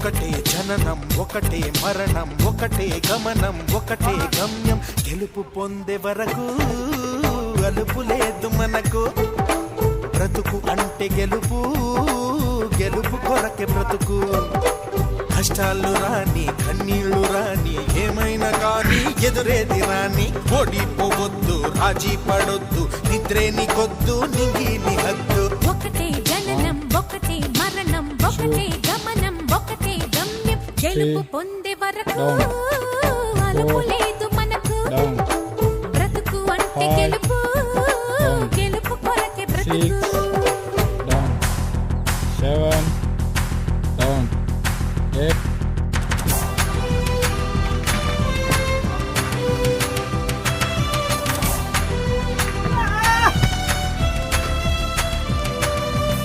ఒకటే జననం ఒకటే మరణం ఒకటే గమనం ఒకటే గమ్యం గెలుపు పొందే వరకు అలుపు లేదు మనకు బ్రతుకు అంటే గెలుపు గెలుపు కొరకే బ్రతుకు కష్టాలు రాని కన్నీళ్లు రాని ఏమైనా కానీ ఎదురేది రాని ఓడిపోవద్దు రాజీ పడొద్దు నిద్రేని కొద్దు నింగిని హద్దు ఒకటే జననం ఒకటే మరణం ఒకటే గమనం ఒకటే గమ్యం గెలుపు పొందే వరకు అలుపు లేదు మనకు బ్రతుకు అంటే గెలుపు గెలుపు కొరకే బ్రతుకు 6 down 7 down 8